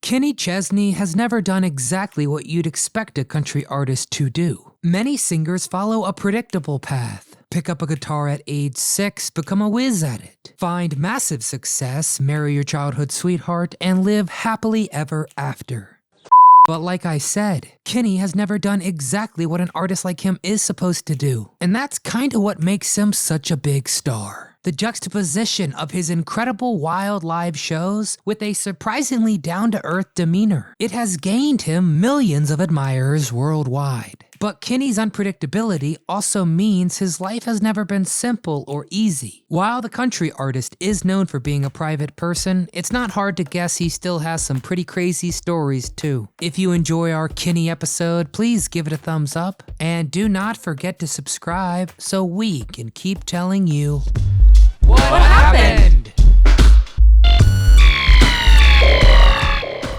Kenny Chesney has never done exactly what you'd expect a country artist to do. Many singers follow a predictable path. Pick up a guitar at age 6, become a whiz at it. Find massive success, marry your childhood sweetheart, and live happily ever after. But like I said, Kenny has never done exactly what an artist like him is supposed to do. And that's kinda what makes him such a big star. The juxtaposition of his incredible wild live shows with a surprisingly down-to-earth demeanor. It has gained him millions of admirers worldwide. But Kenny's unpredictability also means his life has never been simple or easy. While the country artist is known for being a private person, it's not hard to guess he still has some pretty crazy stories too. If you enjoy our Kenny episode, please give it a thumbs up, and do not forget to subscribe so we can keep telling you what happened?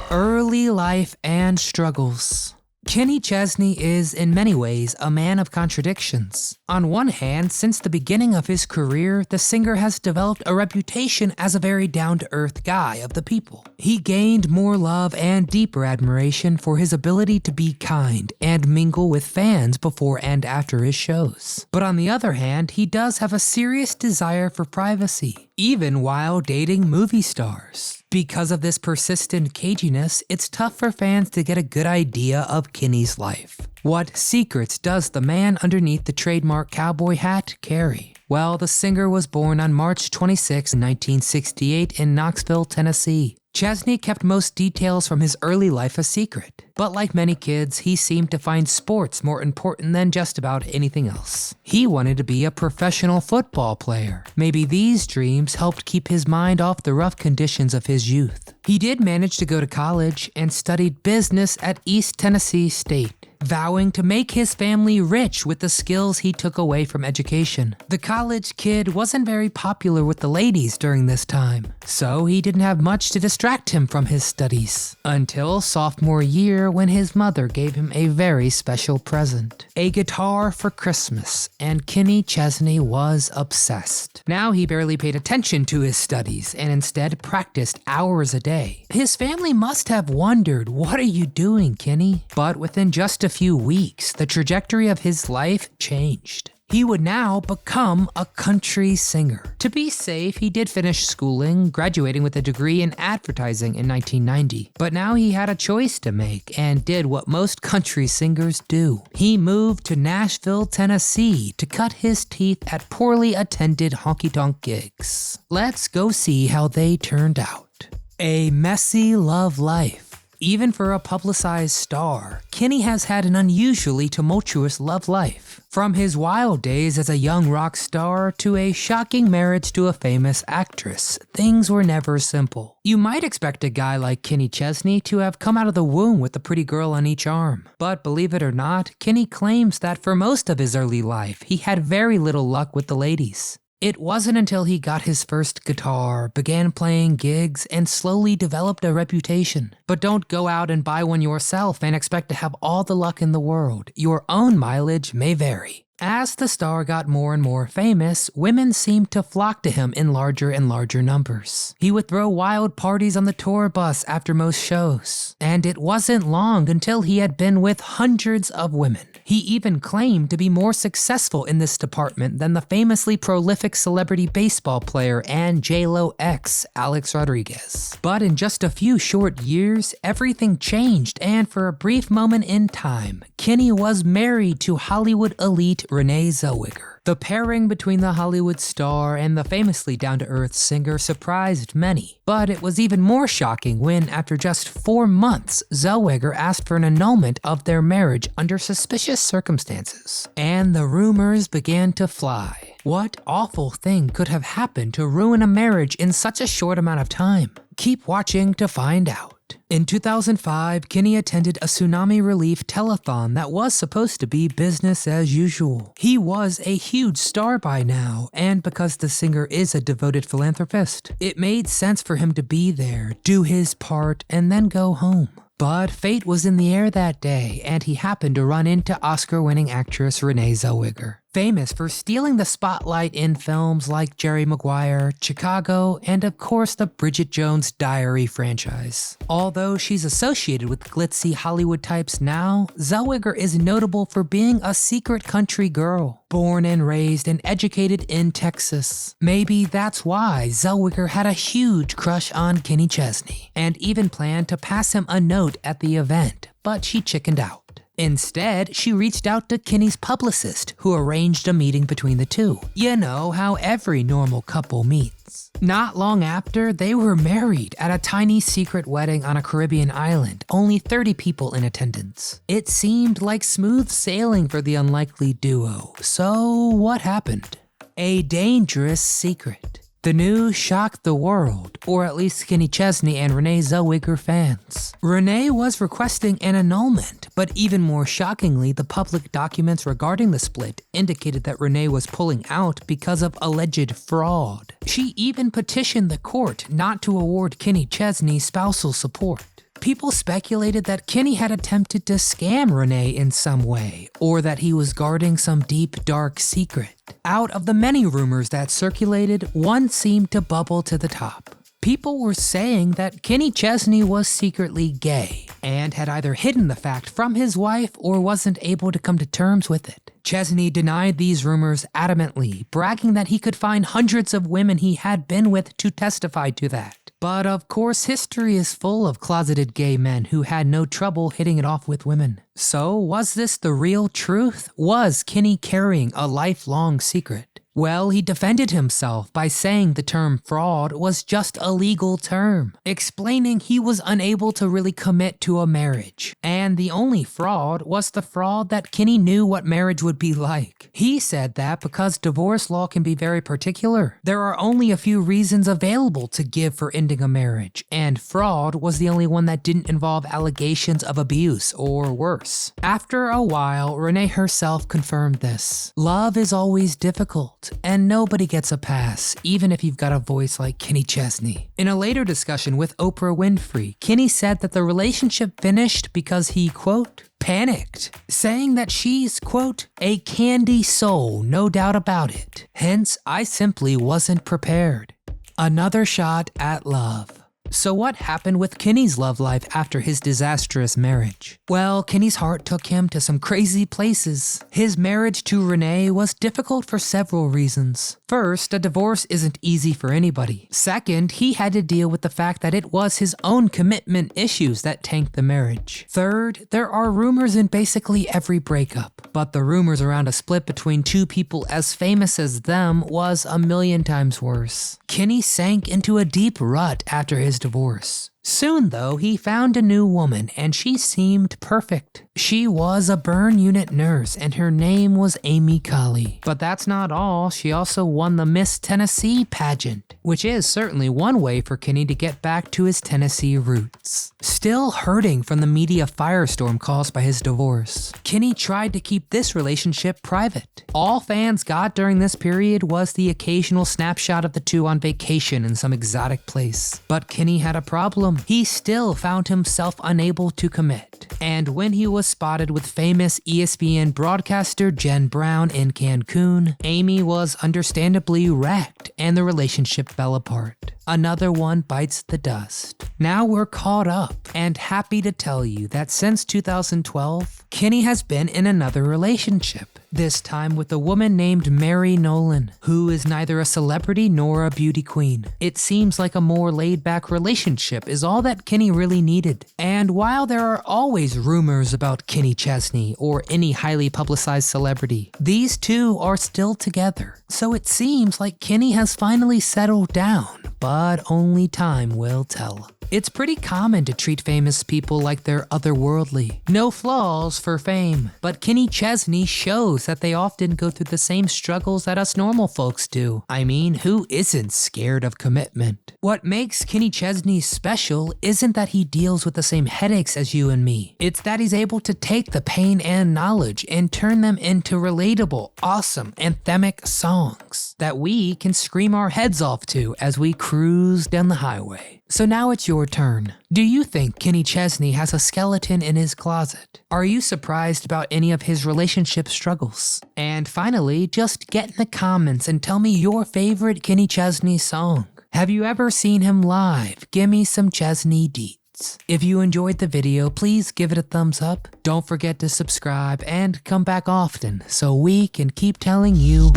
Early life and struggles. Kenny Chesney is, in many ways, a man of contradictions. On one hand, since the beginning of his career, the singer has developed a reputation as a very down-to-earth guy of the people. He gained more love and deeper admiration for his ability to be kind and mingle with fans before and after his shows. But on the other hand, he does have a serious desire for privacy, even while dating movie stars. Because of this persistent caginess, it's tough for fans to get a good idea of Kenny's life. What secrets does the man underneath the trademark cowboy hat carry? Well, the singer was born on March 26, 1968 in Knoxville, Tennessee. Chesney kept most details from his early life a secret, but like many kids, he seemed to find sports more important than just about anything else. He wanted to be a professional football player. Maybe these dreams helped keep his mind off the rough conditions of his youth. He did manage to go to college and studied business at East Tennessee State, vowing to make his family rich with the skills he took away from education. The college kid wasn't very popular with the ladies during this time, so he didn't have much to distract him from his studies. Until sophomore year when his mother gave him a very special present. A guitar for Christmas, and Kenny Chesney was obsessed. Now he barely paid attention to his studies and instead practiced hours a day. His family must have wondered, "What are you doing, Kenny?" But within just a few weeks, the trajectory of his life changed. He would now become a country singer. To be safe, he did finish schooling, graduating with a degree in advertising in 1990. But now he had a choice to make and did what most country singers do. He moved to Nashville, Tennessee to cut his teeth at poorly attended honky-tonk gigs. Let's go see how they turned out. A messy love life. Even for a publicized star, Kenny has had an unusually tumultuous love life. From his wild days as a young rock star to a shocking marriage to a famous actress, things were never simple. You might expect a guy like Kenny Chesney to have come out of the womb with a pretty girl on each arm. But believe it or not, Kenny claims that for most of his early life, he had very little luck with the ladies. It wasn't until he got his first guitar, began playing gigs, and slowly developed a reputation. But don't go out and buy one yourself and expect to have all the luck in the world. Your own mileage may vary. As the star got more and more famous, women seemed to flock to him in larger and larger numbers. He would throw wild parties on the tour bus after most shows. And it wasn't long until he had been with hundreds of women. He even claimed to be more successful in this department than the famously prolific celebrity baseball player and J-Lo ex, Alex Rodriguez. But in just a few short years, everything changed, and for a brief moment in time, Kenny was married to Hollywood elite Renee Zellweger. The pairing between the Hollywood star and the famously down-to-earth singer surprised many. But it was even more shocking when, after just 4 months, Zellweger asked for an annulment of their marriage under suspicious circumstances. And the rumors began to fly. What awful thing could have happened to ruin a marriage in such a short amount of time? Keep watching to find out. In 2005, Kenny attended a tsunami relief telethon that was supposed to be business as usual. He was a huge star by now, and because the singer is a devoted philanthropist, it made sense for him to be there, do his part, and then go home. But fate was in the air that day, and he happened to run into Oscar-winning actress Renee Zellweger. famous for stealing the spotlight in films like Jerry Maguire, Chicago, and of course the Bridget Jones' Diary franchise. Although she's associated with glitzy Hollywood types now, Zellweger is notable for being a secret country girl, born and raised and educated in Texas. Maybe that's why Zellweger had a huge crush on Kenny Chesney, and even planned to pass him a note at the event, but she chickened out. Instead, she reached out to Kenny's publicist, who arranged a meeting between the two. You know how every normal couple meets. Not long after, they were married at a tiny secret wedding on a Caribbean island, only 30 people in attendance. It seemed like smooth sailing for the unlikely duo. So what happened? A dangerous secret. The news shocked the world, or at least Kenny Chesney and Renee Zellweger fans. Renee was requesting an annulment, but even more shockingly, the public documents regarding the split indicated that Renee was pulling out because of alleged fraud. She even petitioned the court not to award Kenny Chesney spousal support. People speculated that Kenny had attempted to scam Renee in some way, or that he was guarding some deep, dark secret. Out of the many rumors that circulated, one seemed to bubble to the top. People were saying that Kenny Chesney was secretly gay, and had either hidden the fact from his wife or wasn't able to come to terms with it. Chesney denied these rumors adamantly, bragging that he could find hundreds of women he had been with to testify to that. But of course, history is full of closeted gay men who had no trouble hitting it off with women. So, was this the real truth? Was Kenny carrying a lifelong secret? Well, he defended himself by saying the term fraud was just a legal term, explaining he was unable to really commit to a marriage. And the only fraud was the fraud that Kenny knew what marriage would be like. He said that because divorce law can be very particular, there are only a few reasons available to give for ending a marriage, and fraud was the only one that didn't involve allegations of abuse or worse. After a while, Renee herself confirmed this. Love is always difficult. And nobody gets a pass, even if you've got a voice like Kenny Chesney. In a later discussion with Oprah Winfrey, Kenny said that the relationship finished because he, quote, panicked, saying that she's, quote, a candy soul, no doubt about it. Hence, I simply wasn't prepared. Another shot at love. So what happened with Kenny's love life after his disastrous marriage? Well, Kenny's heart took him to some crazy places. His marriage to Renee was difficult for several reasons. First, a divorce isn't easy for anybody. Second, he had to deal with the fact that it was his own commitment issues that tanked the marriage. Third, there are rumors in basically every breakup, but the rumors around a split between two people as famous as them was a million times worse. Kenny sank into a deep rut after his divorce. Soon, though, he found a new woman, and she seemed perfect. She was a burn unit nurse, and her name was Amy Colley. But that's not all. She also won the Miss Tennessee pageant, which is certainly one way for Kenny to get back to his Tennessee roots. Still hurting from the media firestorm caused by his divorce, Kenny tried to keep this relationship private. All fans got during this period was the occasional snapshot of the two on vacation in some exotic place. But Kenny had a problem. He still found himself unable to commit. And when he was spotted with famous ESPN broadcaster Jen Brown in Cancun, Amy was understandably wrecked and the relationship fell apart. Another one bites the dust. Now we're caught up and happy to tell you that since 2012, Kenny has been in another relationship. This time with a woman named Mary Nolan, who is neither a celebrity nor a beauty queen. It seems like a more laid-back relationship is all that Kenny really needed. And while there are always rumors about Kenny Chesney or any highly publicized celebrity, these two are still together. So it seems like Kenny has finally settled down, but only time will tell. It's pretty common to treat famous people like they're otherworldly. No flaws for fame. But Kenny Chesney shows that they often go through the same struggles that us normal folks do. I mean, who isn't scared of commitment? What makes Kenny Chesney special isn't that he deals with the same headaches as you and me. It's that he's able to take the pain and knowledge and turn them into relatable, awesome, anthemic songs that we can scream our heads off to as we cruise down the highway. So now it's your turn. Do you think Kenny Chesney has a skeleton in his closet? Are you surprised about any of his relationship struggles? And finally, just get in the comments and tell me your favorite Kenny Chesney song. Have you ever seen him live? Give me some Chesney deets. If you enjoyed the video, please give it a thumbs up. Don't forget to subscribe and come back often so we can keep telling you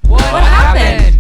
what happened?